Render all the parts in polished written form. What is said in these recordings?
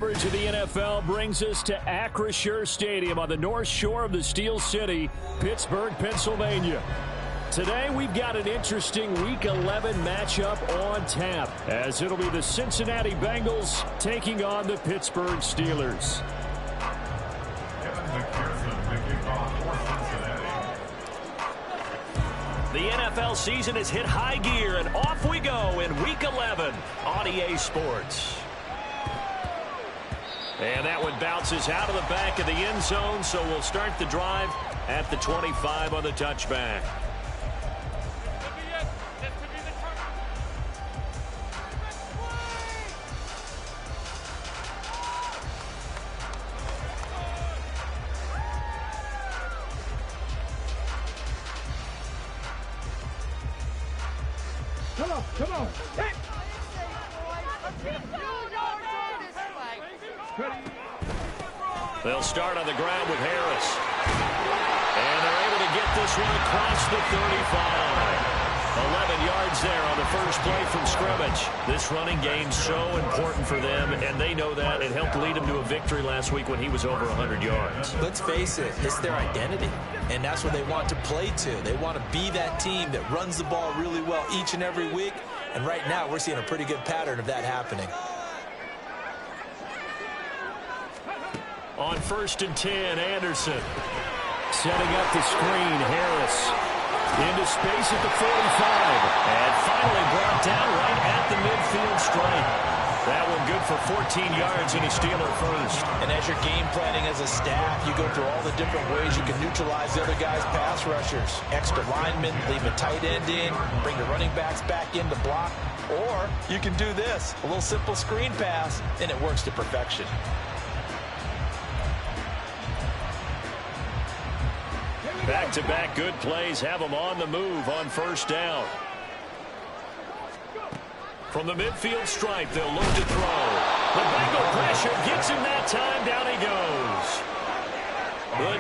Coverage of the NFL brings us to Acrisure Stadium on the north shore of the Steel City, Pittsburgh, Pennsylvania. Today, we've got an interesting Week 11 matchup on tap, as it'll be the Cincinnati Bengals taking on the Pittsburgh Steelers. The NFL season has hit high gear, and off we go in Week 11 on EA Sports. And that one bounces out of the back of the end zone, so we'll start the drive at the 25 on the touchback. Come on. Hey. They'll start on the ground with Harris. And they're able to get this one across the 35. 11 yards there on the first play from scrimmage. This running game's so important for them, and they know that. It helped lead them to a victory last week when he was over 100 yards. Let's face it, it's their identity, and that's what they want to play to. They want to be that team that runs the ball really well each and every week, and right now we're seeing a pretty good pattern of that happening. On 1st and 10, Anderson. Setting up the screen, Harris. Into space at the 45. And finally brought down right at the midfield stripe. That one good for 14 yards and a Steeler first. And as you're game planning as a staff, you go through all the different ways you can neutralize the other guy's pass rushers. Extra linemen, leave a tight end in, bring the running backs back in to block. Or you can do this, a little simple screen pass, and it works to perfection. Back-to-back good plays have them on the move on 1st down. From the midfield stripe, they'll look to throw. The Bengal pressure gets him that time. Down he goes.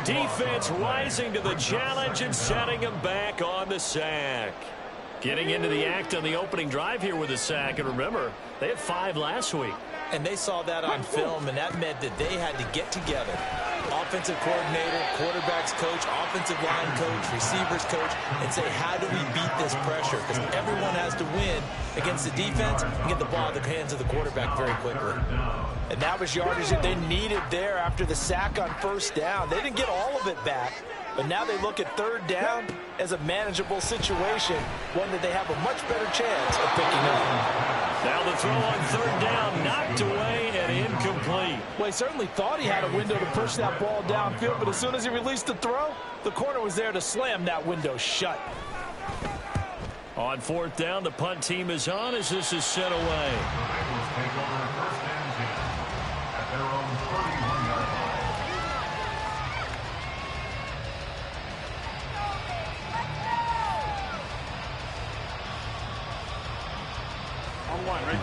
The defense rising to the challenge and setting him back on the sack. Getting into the act on the opening drive here with a sack. And remember, they had 5 last week. And they saw that on film, and that meant that they had to get together. Offensive coordinator, quarterback's coach, offensive line coach, receivers coach, and say, how do we beat this pressure? Because everyone has to win against the defense and get the ball in the hands of the quarterback very quickly. And that was yardage that they needed there after the sack on 1st down. They didn't get all of it back, but now they look at 3rd down as a manageable situation, one that they have a much better chance of picking up. Now the throw on 3rd down, knocked away and incomplete. Well, he certainly thought he had a window to push that ball downfield, but as soon as he released the throw, the corner was there to slam that window shut. On 4th down, the punt team is on as this is sent away.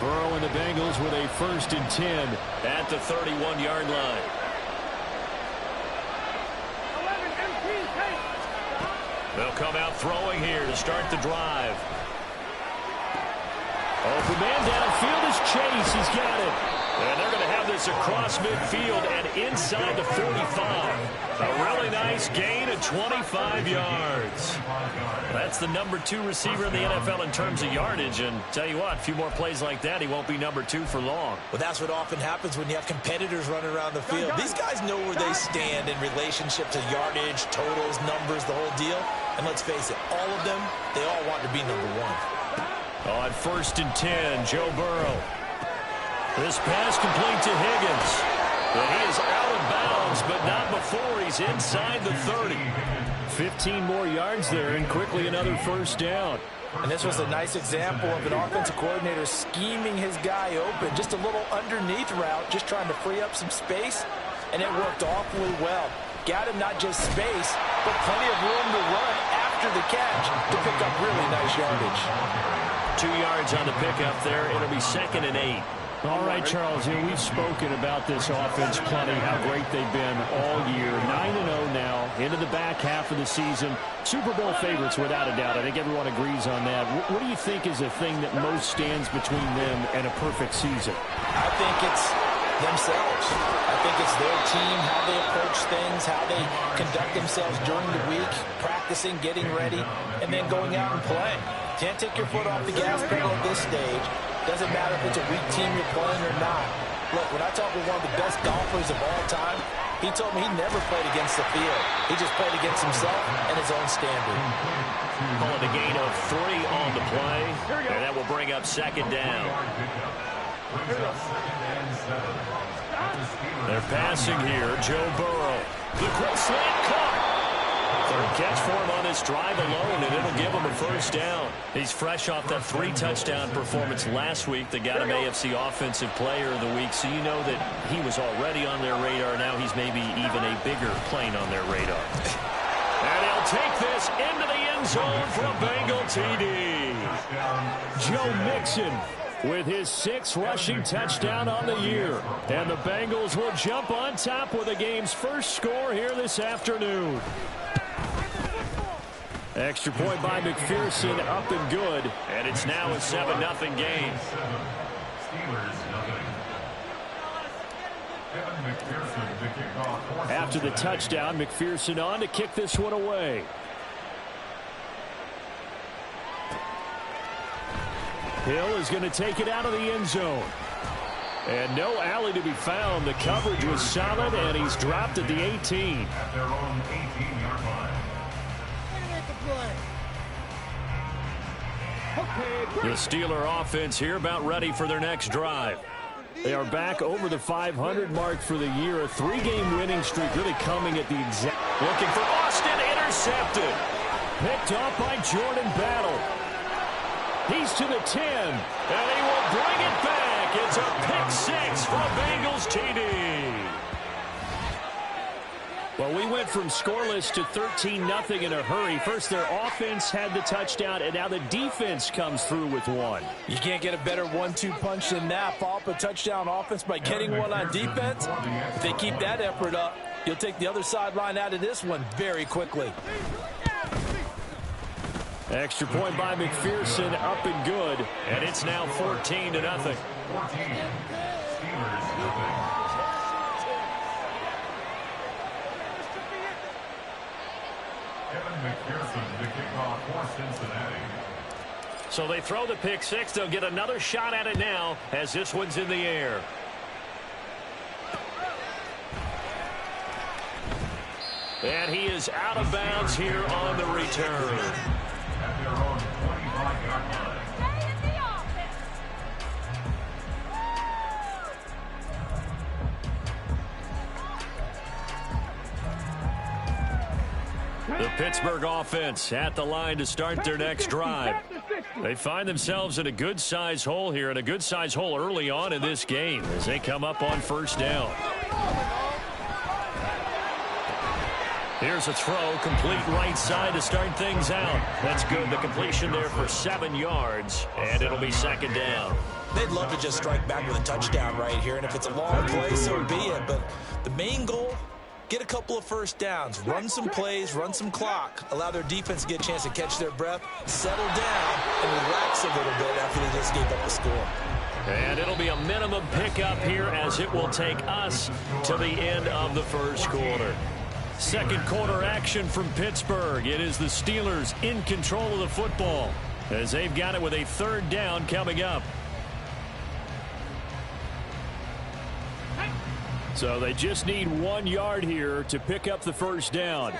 Burrow and the Bengals with a 1st and 10 at the 31-yard line. They'll come out throwing here to start the drive. Open man downfield is Chase. He's got it. And they're going to have this across midfield and inside the 45. A really nice gain of 25 yards. That's the number 2 receiver in the NFL in terms of yardage. And tell you what, a few more plays like that, he won't be number 2 for long. Well, that's what often happens when you have competitors running around the field. These guys know where they stand in relationship to yardage, totals, numbers, the whole deal. And let's face it, all of them, they all want to be number 1. On 1st and 10, Joe Burrow. This pass complete to Higgins. And he is out of bounds, but not before he's inside the 30. 15 more yards there, and quickly another 1st down. And this was a nice example of an offensive coordinator scheming his guy open. Just a little underneath route, just trying to free up some space, and it worked awfully well. Got him not just space, but plenty of room to run after the catch to pick up really nice yardage. 2 yards on the pickup there. It'll be 2nd and 8. All right, Charles, we've spoken about this offense plenty, how great they've been all year. 9-0 now, into the back half of the season. Super Bowl favorites, without a doubt. I think everyone agrees on that. What do you think is the thing that most stands between them and a perfect season? I think it's themselves. I think it's their team, how they approach things, how they conduct themselves during the week, practicing, getting ready, and then going out and playing. Can't take your foot off the gas pedal at this stage. Doesn't matter if it's a weak team you're playing or not. Look, when I talk with one of the best golfers of all time, he told me he never played against the field. He just played against himself and his own standard. Calling a gain of 3 on the play, and that will bring up second down. They're passing here. Joe Burrow. The quick slant caught. Third catch for him on this drive alone, and it'll give him a first down. He's fresh off that 3-touchdown performance last week that got him AFC Offensive Player of the Week, so you know that he was already on their radar. Now he's maybe even a bigger plane on their radar. And he'll take this into the end zone for a Bengal TD. Joe Mixon with his 6th rushing touchdown on the year. And the Bengals will jump on top with the game's first score here this afternoon. Extra point by McPherson, up and good. And it's now a 7-0 game. After the touchdown, McPherson on to kick this one away. Hill is going to take it out of the end zone. And no alley to be found. The coverage was solid, and he's dropped at the 18. At their own 18-yard line. The Steeler offense here about ready for their next drive. They are back over the 500 mark for the year. A 3-game winning streak really coming at the exact. Looking for Austin, intercepted. Picked off by Jordan Battle. He's to the 10, and he will bring it back. It's a pick 6 for a Bengals TD. Well, we went from scoreless to 13-0 in a hurry. First, their offense had the touchdown, and now the defense comes through with one. You can't get a better 1-2 punch than that. Follow up a touchdown offense by getting one on defense. If they keep that effort up, you'll take the other sideline out of this one very quickly. Extra point by McPherson, up and good, and it's now 14-0. McPherson, the kickoff for Cincinnati. So they throw the pick 6. They'll get another shot at it now as this one's in the air. And he is out of bounds here on the return. At their own 25-yard line. The Pittsburgh offense at the line to start their next drive. They find themselves in a good-sized hole here, and a good-sized hole early on in this game as they come up on first down. Here's a throw, complete right side to start things out. That's good. The completion there for 7 yards, and it'll be second down. They'd love to just strike back with a touchdown right here, and if it's a long play, so be it. But the main goal, get a couple of first downs, run some plays, run some clock, allow their defense to get a chance to catch their breath, settle down, and relax a little bit after they just gave up a score. And it'll be a minimum pickup here as it will take us to the end of the first quarter. Second quarter action from Pittsburgh. It is the Steelers in control of the football as they've got it with a third down coming up. So they just need 1 yard here to pick up the first down.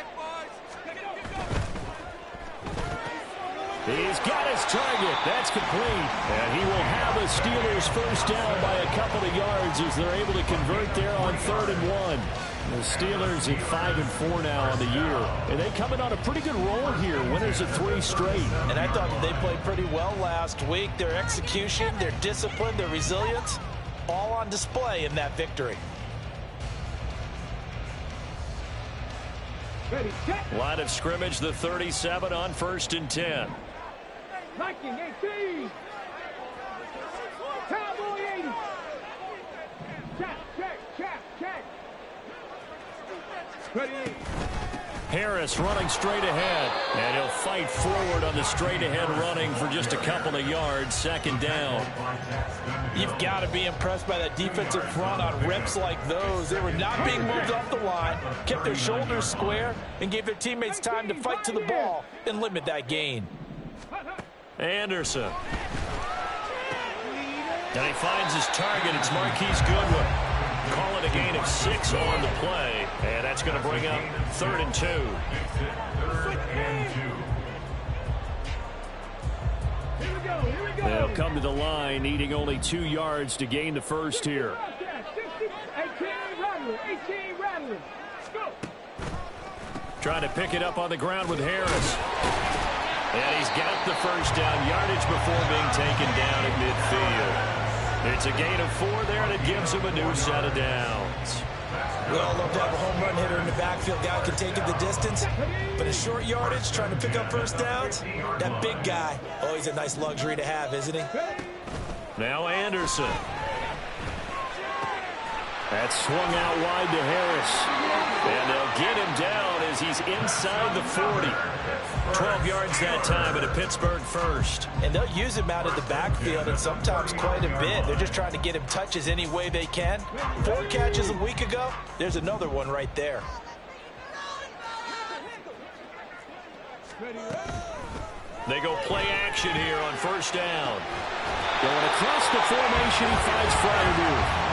He's got his target. That's complete. And he will have the Steelers first down by a couple of yards as they're able to convert there on 3rd and 1. The Steelers at 5-4 now on the year. And they coming on a pretty good roll here. Winners of 3 straight. And I thought that they played pretty well last week. Their execution, their discipline, their resilience, all on display in that victory. Line of scrimmage, the 37 on 1st and 10. 19-18. Cowboy 80. Check. 28. Harris running straight ahead, and he'll fight forward on the straight-ahead running for just a couple of yards, second down. You've got to be impressed by that defensive front on reps like those. They were not being moved off the line, kept their shoulders square, and gave their teammates time to fight to the ball and limit that gain. Anderson. And he finds his target. It's Marquise Goodwin. Call it a gain of 6 on the play, and that's going to bring up 3rd and 2. They'll come to the line, needing only 2 yards to gain the first here. Trying to pick it up on the ground with Harris. And he's got the first down, yardage before being taken down at midfield. It's a gain of 4 there, and it gives him a new set of downs. Well, love to have a home run hitter in the backfield. Guy can take it the distance. But a short yardage, trying to pick up first downs, that big guy, always a nice luxury to have, isn't he? Now Anderson. That's swung out wide to Harris. And they'll get him down as he's inside the 40. 12 yards that time, and a Pittsburgh first. And they'll use him out of the backfield, and sometimes quite a bit. They're just trying to get him touches any way they can. 4 catches a week ago. There's another one right there. They go play action here on first down. Going across the formation, he finds Fryermuth.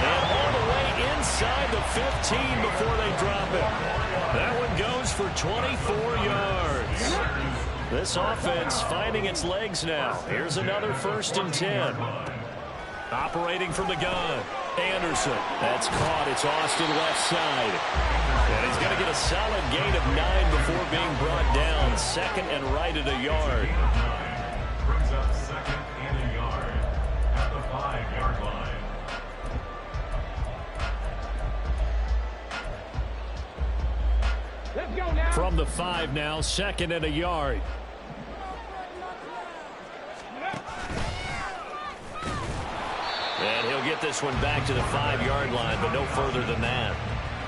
And all the way inside the 15 before they drop it. That one goes for 24 yards. This offense finding its legs now. Here's another 1st and 10. Operating from the gun. Anderson. That's caught. It's Austin left side. And he's going to get a solid gain of 9 before being brought down. 2nd and right at a yard. Brings up 2nd and a yard at the 5-yard line. From the 5 now, 2nd and a yard. And he'll get this one back to the 5-yard line, but no further than that.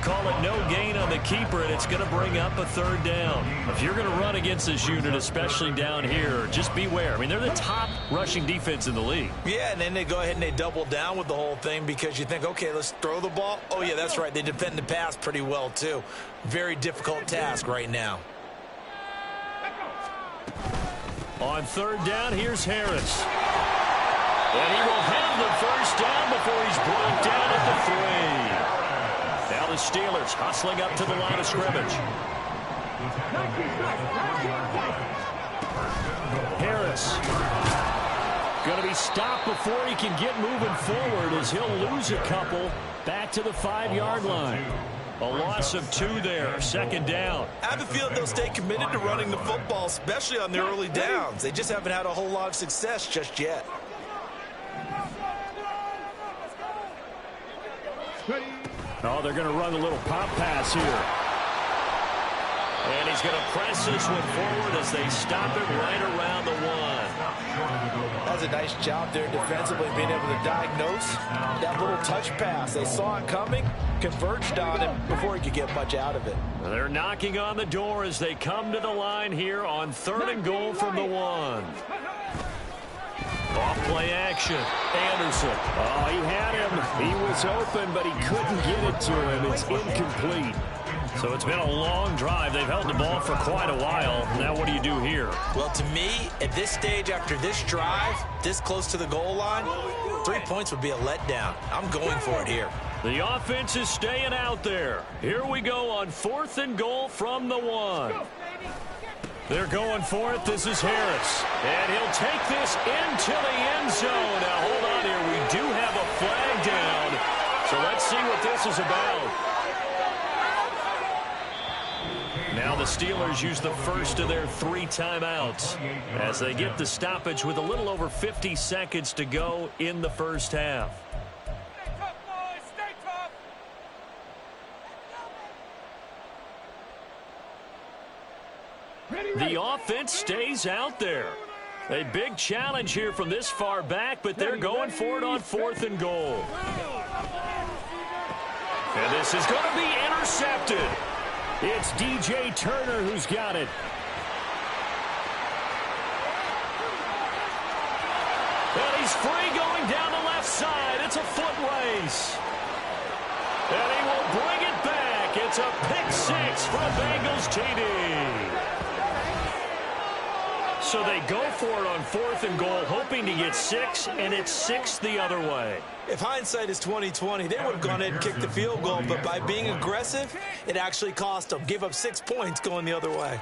Call it no gain on the keeper, and it's going to bring up a 3rd down. If you're going to run against this unit, especially down here, just beware. I mean, they're the top rushing defense in the league. Yeah, and then they go ahead and they double down with the whole thing because you think, okay, let's throw the ball. Oh, yeah, that's right. They defend the pass pretty well, too. Very difficult task right now. On 3rd down, here's Harris. And he will have the first down before he's brought down at the 3. Now the Steelers hustling up to the line of scrimmage. Harris going to be stopped before he can get moving forward as he'll lose a couple back to the 5-yard line. A loss of 2 there, 2nd down. I have a feeling they'll stay committed to running the football, especially on their early downs. They just haven't had a whole lot of success just yet. Oh, they're going to run a little pop pass here. And he's going to press this one forward as they stop it right around the 1. That's a nice job there defensively, being able to diagnose that little touch pass. They saw it coming, converged on him before he could get much out of it. They're knocking on the door as they come to the line here on 3rd and goal from the 1. Off play action. Anderson. Oh, he had him. He was open, but he couldn't get it to him. It's incomplete. So it's been a long drive. They've held the ball for quite a while. Now what do you do here? Well, to me, at this stage, after this drive, this close to the goal line, 3 points would be a letdown. I'm going for it here. The offense is staying out there. Here we go on 4th and goal from the 1. They're going for it. This is Harris. And he'll take this into the end zone. Now, hold on here. We do have a flag down. So let's see what this is about. Now the Steelers use the first of their 3 timeouts as they get the stoppage with a little over 50 seconds to go in the first half. The offense stays out there. A big challenge here from this far back, but they're going for it on 4th and goal. And this is going to be intercepted. It's DJ Turner who's got it. And he's free going down the left side. It's a foot race. And he will bring it back. It's a pick six from Bengals TD. So they go for it on 4th and goal, hoping to get 6, and it's 6 the other way. If hindsight is 20/20, they would have gone ahead and kicked the field goal, but by being aggressive, it actually cost them. Give up 6 points going the other way.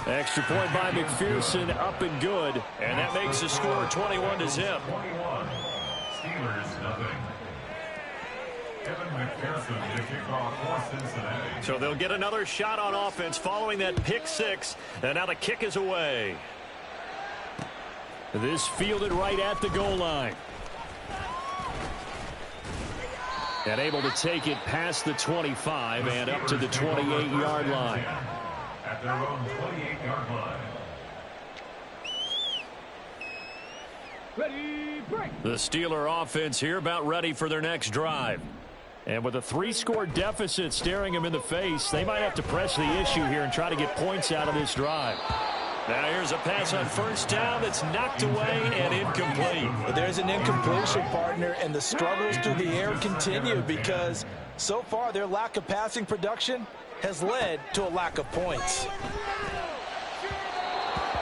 Extra point by McPherson, up and good, and that makes the score 21-0. 21. Steelers, nothing. Kevin McPherson to kick off for Cincinnati. So they'll get another shot on offense following that pick six, and now the kick is away. This fielded right at the goal line. And able to take it past the 25 and up to the 28-yard line. At their own 28-yard line. Ready, break. The Steeler offense here about ready for their next drive. And with a 3-score deficit staring them in the face, they might have to press the issue here and try to get points out of this drive. Now here's a pass on 1st down that's knocked away and incomplete. Well, there's an incompletion, partner, and the struggles through the air continue because so far their lack of passing production has led to a lack of points.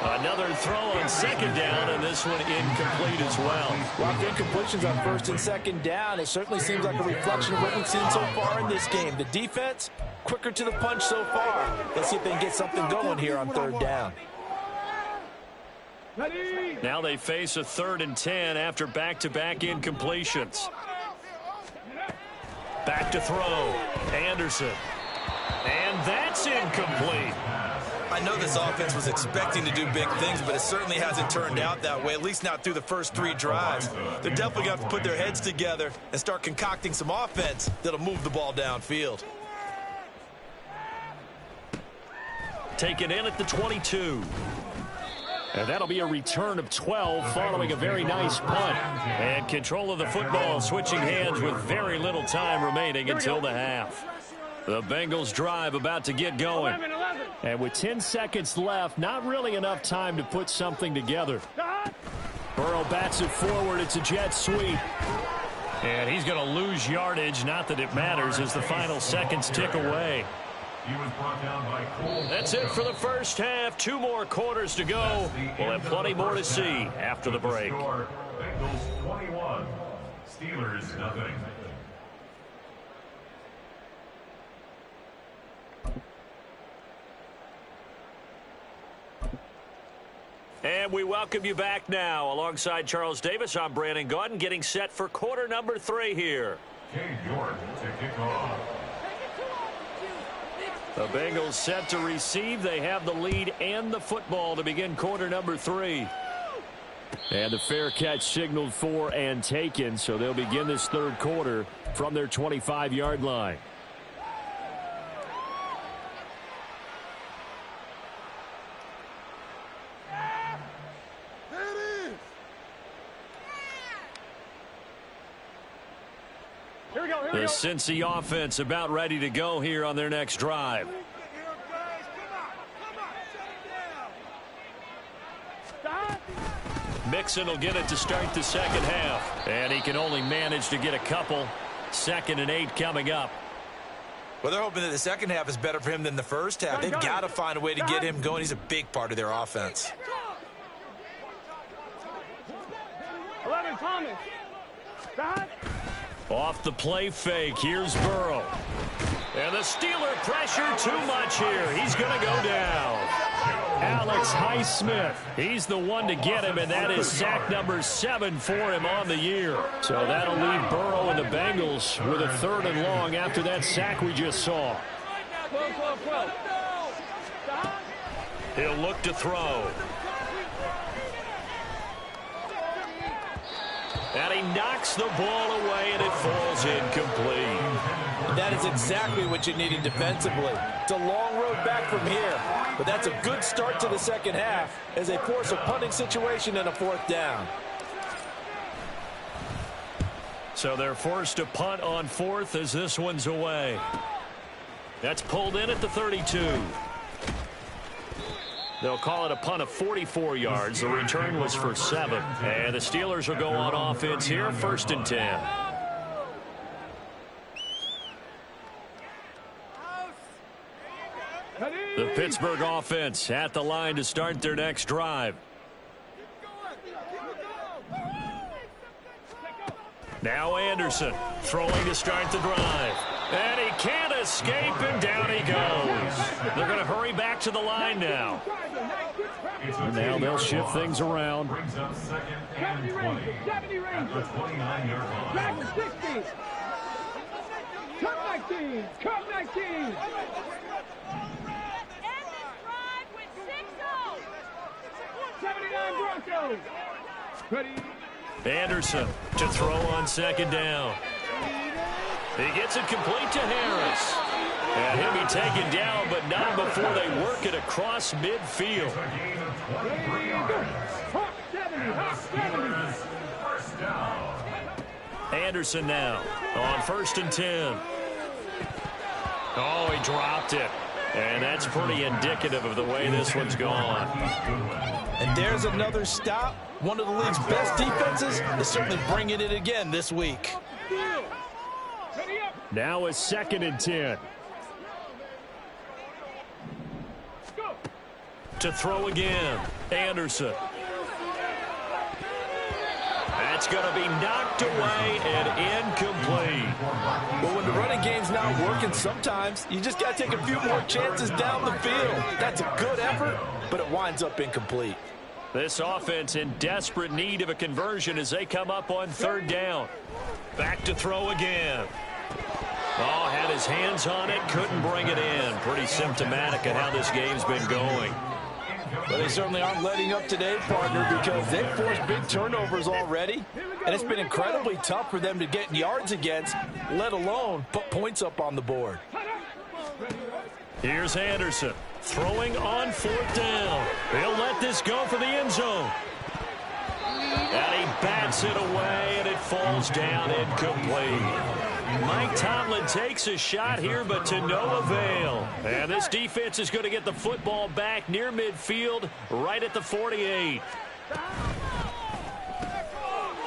Another throw on 2nd down, and this one incomplete as well. A lot of incompletions on 1st and 2nd down. It certainly seems like a reflection of what we've seen so far in this game. The defense, quicker to the punch so far. Let's see if they can get something going here on 3rd down. Now they face a 3rd and 10 after back-to-back incompletions. Back to throw. Anderson. And that's incomplete. I know this offense was expecting to do big things, but it certainly hasn't turned out that way, at least not through the first 3 drives. They're definitely going to have to put their heads together and start concocting some offense that'll move the ball downfield. Taken in at the 22. And that'll be a return of 12 following a very nice punt. And control of the football switching hands with very little time remaining until the half. The Bengals drive about to get going. And with 10 seconds left, not really enough time to put something together. Burrow bats it forward. It's a jet sweep. And he's going to lose yardage. Not that it matters as the final seconds tick away. He was brought down by Cole. That's it for the first half. 2 more quarters to go. We'll have plenty more to see after the break. Bengals 21. Steelers nothing. And we welcome you back now. Alongside Charles Davis, I'm Brandon Gaudin, getting set for quarter number 3 here. Cade York to kick off. The Bengals set to receive. They have the lead and the football to begin quarter number 3. And the fair catch signaled for and taken, so they'll begin this 3rd quarter from their 25-yard line. The Cincy offense about ready to go here on their next drive. Mixon will get it to start the 2nd half. And he can only manage to get a couple. 2nd and 8 coming up. Well, they're hoping that the 2nd half is better for him than the 1st half. They've got to find a way to get him going. He's a big part of their offense. 11, Thomas. Off the play fake, here's Burrow. And the Steeler pressure too much here. He's going to go down. Alex Highsmith, he's the one to get him, and that is sack number 7 for him on the year. So that'll leave Burrow and the Bengals with a 3rd and long after that sack we just saw. He'll look to throw. And he knocks the ball away, and it falls incomplete. That is exactly what you needed defensively. It's a long road back from here, but that's a good start to the 2nd half as they force a punting situation and a 4th down. So they're forced to punt on 4th as this one's away. That's pulled in at the 32. They'll call it a punt of 44 yards. The return was for 7. And the Steelers will go on offense here, 1st and 10. The Pittsburgh offense at the line to start their next drive. Now Anderson throwing to start the drive. And he can't escape, and down he goes. They're going to hurry back to the line now. And now they'll shift things around. Brings up 2nd and 20 at the 29-yard line. Back to 60. Cut 19. Cut 19. Anderson to throw on 2nd down. He gets it complete to Harris. And he'll be taken down, but not before they work it across midfield. Anderson now on 1st and 10. Oh, he dropped it. And that's pretty indicative of the way this one's gone. And there's another stop. One of the league's best defenses is certainly bringing it again this week. Now it's 2nd and 10. To throw again, Anderson. That's going to be knocked away and incomplete. Well, when the running game's not working, sometimes you just got to take a few more chances down the field. That's a good effort, but it winds up incomplete. This offense in desperate need of a conversion as they come up on 3rd down. Back to throw again. Oh, had his hands on it, couldn't bring it in. Pretty symptomatic of how this game's been going. But they certainly aren't letting up today, partner, because they've forced big turnovers already, and it's been incredibly tough for them to get yards against, let alone put points up on the board. Here's Anderson throwing on 4th down. He'll let this go for the end zone. And he bats it away, and it falls down incomplete. Mike Tomlin takes a shot here, but to no avail. And this defense is going to get the football back near midfield, right at the 48.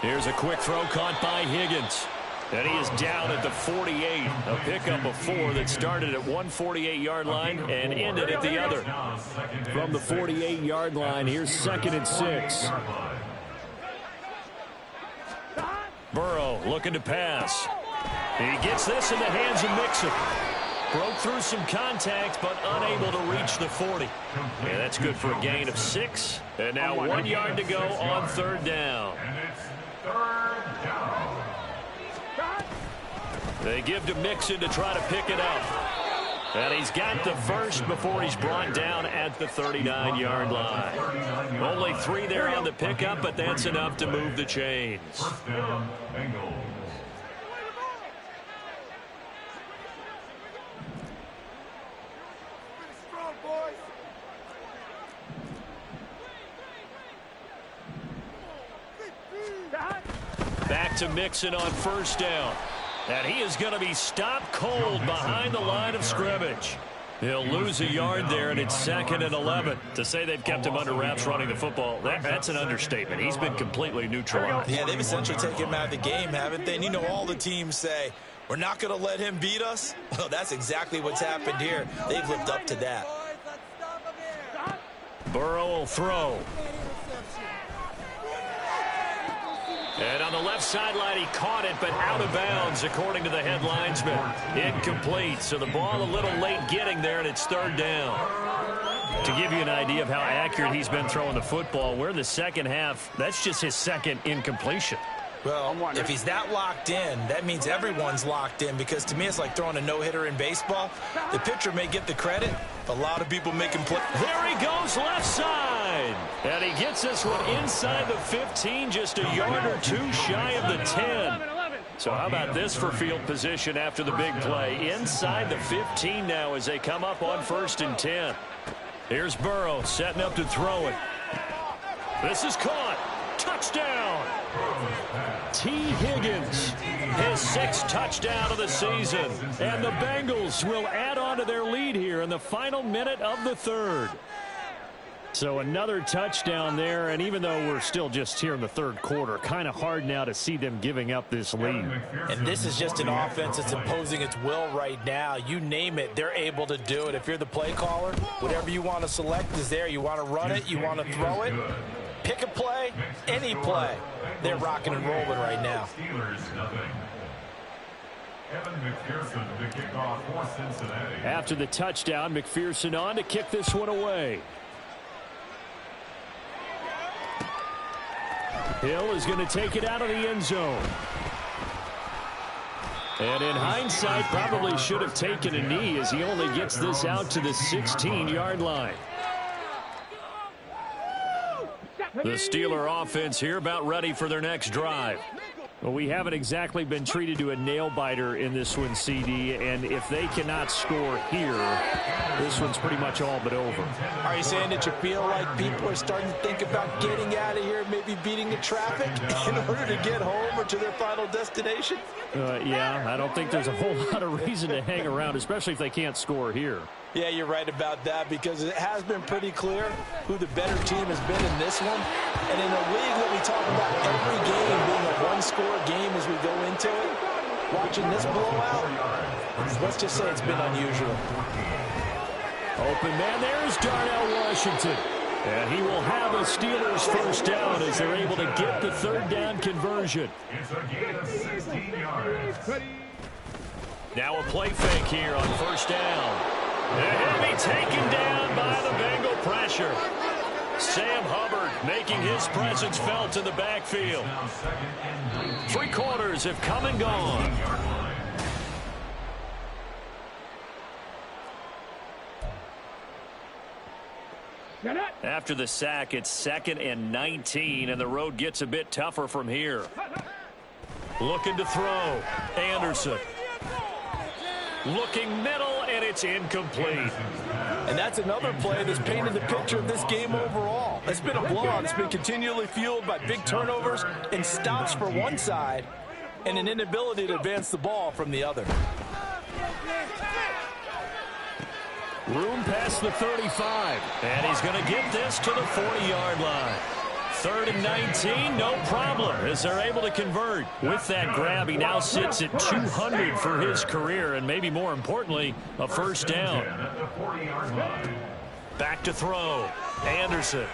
Here's a quick throw caught by Higgins. And he is down at the 48. A pickup of 4 that started at one 48-yard line and ended at the other. From the 48-yard line, here's 2nd and 6. Burrow looking to pass. He gets this in the hands of Mixon. Broke through some contact, but unable to reach the 40. Yeah, that's good for a gain of 6. And now 1 yard to go on 3rd down. And it's 3rd down. They give to Mixon to try to pick it up. And he's got the first before he's brought down at the 39-yard line. Only 3 there on the pickup, but that's enough to move the chains. 1st down, Bengals. Back to Mixon on 1st down. And he is going to be stopped cold behind the line of scrimmage. He'll lose a yard there, and it's 2nd and 11. To say they've kept him under wraps running the football, that's an understatement. He's been completely neutralized. Yeah, they've essentially taken him out of the game, haven't they? And you know, all the teams say, we're not going to let him beat us. Well, that's exactly what's happened here. They've lived up to that. Burrow will throw. And on the left sideline, he caught it, but out of bounds, according to the head linesman. Incomplete, so the ball a little late getting there, and it's 3rd down. To give you an idea of how accurate he's been throwing the football, we're in the second half. That's just his 2nd incompletion. Well, if he's that locked in, that means everyone's locked in, because to me it's like throwing a no-hitter in baseball. The pitcher may get the credit, but a lot of people make him play. There he goes, left side. And he gets this one inside the 15, just a yard or 2 shy of the 10. So how about this for field position after the big play? Inside the 15 now as they come up on 1st and 10. Here's Burrow setting up to throw it. This is caught. Touchdown. T. Higgins, his 6th touchdown of the season. And the Bengals will add on to their lead here in the final minute of the 3rd. So another touchdown there, and even though we're still just here in the 3rd quarter, kind of hard now to see them giving up this lead. And this is just an offense that's imposing its will right now. You name it, they're able to do it. If you're the play caller, whatever you want to select is there. You want to run it, you want to throw it, pick a play, any play. They're rocking and rolling right now. After the touchdown, McPherson on to kick this one away. Hill is going to take it out of the end zone. And in hindsight, probably should have taken a knee as he only gets this out to the 16-yard line. The Steeler offense here about ready for their next drive. Well, we haven't exactly been treated to a nail-biter in this one, CD, and if they cannot score here, this one's pretty much all but over. Are you saying that you feel like people are starting to think about getting out of here, maybe beating the traffic in order to get home or to their final destination? Yeah, I don't think there's a whole lot of reason to hang around, especially if they can't score here. Yeah, you're right about that because it has been pretty clear who the better team has been in this one. And in a league that we talk about every game being a one-score game as we go into it, watching this blowout, let's just say it's been unusual. Open man, there's Darnell Washington. And he will have a Steelers first down as they're able to get the 3rd down conversion. Now a play fake here on first down. And he'll be taken down by the Bengal pressure. Sam Hubbard making his presence felt in the backfield. 3 quarters have come and gone. After the sack, it's 2nd and 19, and the road gets a bit tougher from here. Looking to throw. Anderson. Looking middle, and it's incomplete. And that's another play that's painted the picture of this game overall. It's been a blowout. It's been continually fueled by big turnovers and stops for one side and an inability to advance the ball from the other. Room past the 35, and he's going to get this to the 40-yard line. 3rd and 19, no problem, as they're able to convert. With that grab, he now sits at 200 for his career, and maybe more importantly, a first down. Back to throw. Anderson.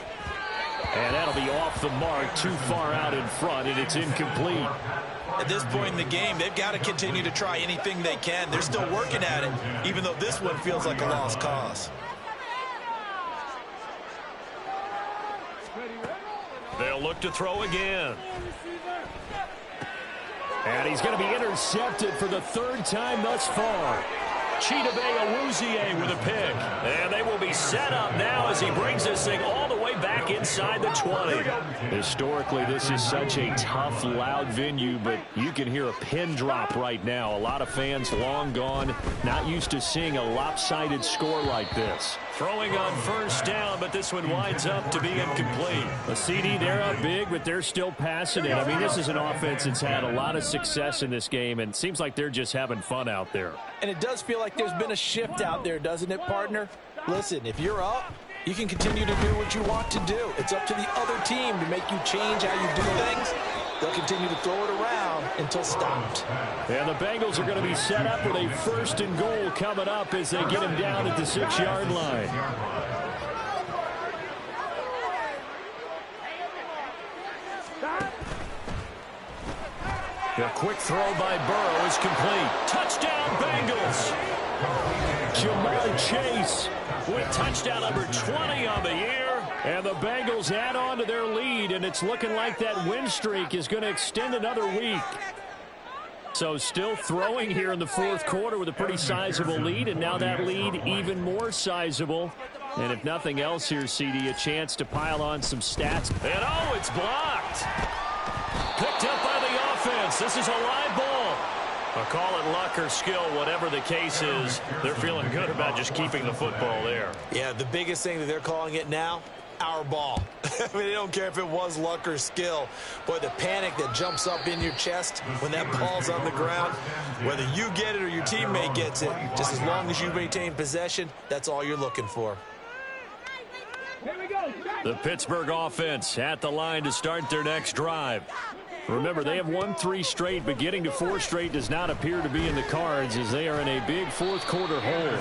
And that'll be off the mark, too far out in front, and it's incomplete. At this point in the game, they've got to continue to try anything they can. They're still working at it, even though this one feels like a lost cause. They'll look to throw again. And he's going to be intercepted for the 3rd time thus far. Chidobe Awuzie with a pick. And they will be set up now as he brings this thing all the way back inside the 20. Historically, this is such a tough, loud venue, but you can hear a pin drop right now. A lot of fans long gone, not used to seeing a lopsided score like this. Throwing on first down, but this one winds up to be incomplete. A CD, they're up big, but they're still passing it. I mean, this is an offense that's had a lot of success in this game, and it seems like they're just having fun out there. And it does feel like there's been a shift out there, doesn't it, partner? Listen, if you're up, you can continue to do what you want to do. It's up to the other team to make you change how you do things. They'll continue to throw it around until stopped. And the Bengals are going to be set up with a 1st and goal coming up as they get him down at the 6-yard line. A quick throw by Burrow is complete. Touchdown, Bengals! Jamar Chase with touchdown number 20 on the year. And the Bengals add on to their lead, and it's looking like that win streak is going to extend another week. So still throwing here in the 4th quarter with a pretty sizable lead, and now that lead even more sizable. And if nothing else here, CD, a chance to pile on some stats. And oh, it's blocked. Picked up by the offense. This is a live ball. I'll call it luck or skill, whatever the case is. They're feeling good about just keeping the football there. Yeah, the biggest thing that they're calling it now, our ball. I mean, they don't care if it was luck or skill. Boy, the panic that jumps up in your chest when that ball's on the ground, whether you get it or your teammate gets it, just as long as you maintain possession, that's all you're looking for. Here we go. The Pittsburgh offense at the line to start their next drive. Remember, they have won 3 straight, but getting to 4 straight does not appear to be in the cards as they are in a big fourth-quarter hole.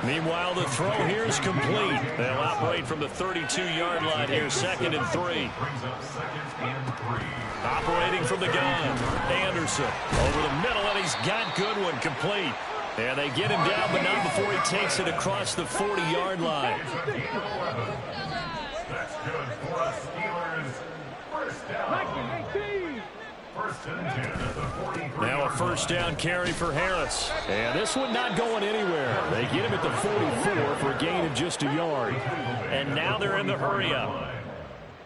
Meanwhile, the throw here is complete. They'll operate from the 32-yard line here, 2nd and 3. Operating from the gun, Anderson over the middle, and he's got Goodwin complete. And they get him down, but not before he takes it across the 40-yard line. That's good for us, Steelers. First down. First and 10 at the 43. Now a first down carry for Harris. And this one not going anywhere. They get him at the 44 for a gain of just a yard. And now they're in the hurry-up.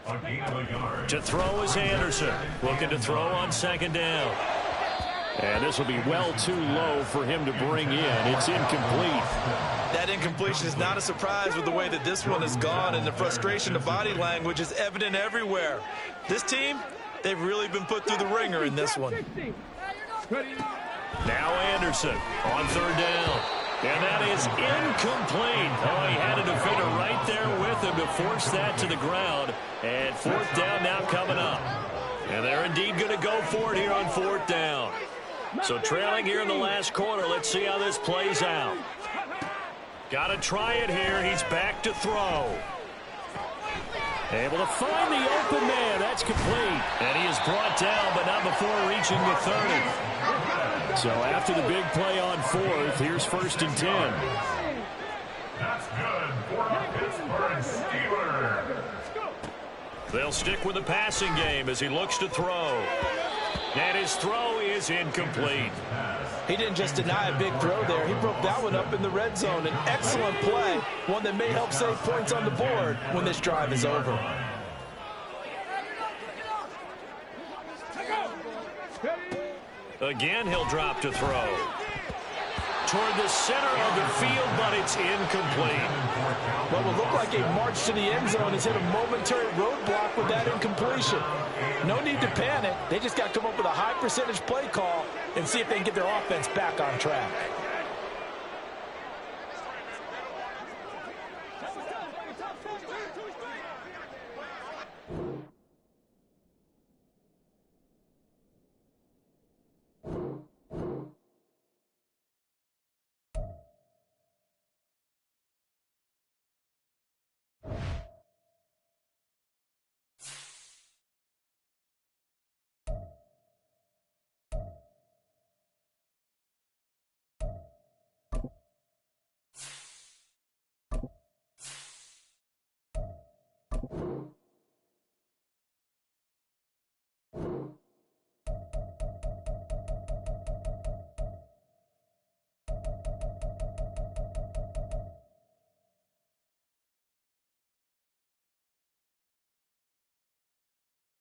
A gain of a yard. To throw is Anderson. Looking to throw on 2nd down. And this will be well too low for him to bring in. It's incomplete. That incompletion is not a surprise with the way that this one has gone, and the frustration, the body language is evident everywhere. This team, they've really been put through the ringer in this one. Now Anderson on 3rd down. And that is incomplete. Oh, he had a defender right there with him to force that to the ground. And 4th down now coming up. And they're indeed going to go for it here on 4th down. So trailing here in the last quarter. Let's see how this plays out. Got to try it here. He's back to throw. Able to find the open man. That's complete. And he is brought down, but not before reaching the 30. So after the big play on 4th, here's 1st and 10. That's good for a Pittsburgh Steelers. They'll stick with the passing game as he looks to throw. And his throw is incomplete. He didn't just deny a big throw there. He broke that one up in the red zone. An excellent play, one that may help save points on the board when this drive is over. Again, he'll drop to throw. Toward the center of the field, but it's incomplete. What will look like a march to the end zone has hit a momentary roadblock with that incompletion. No need to panic. They just got to come up with a high percentage play call and see if they can get their offense back on track. You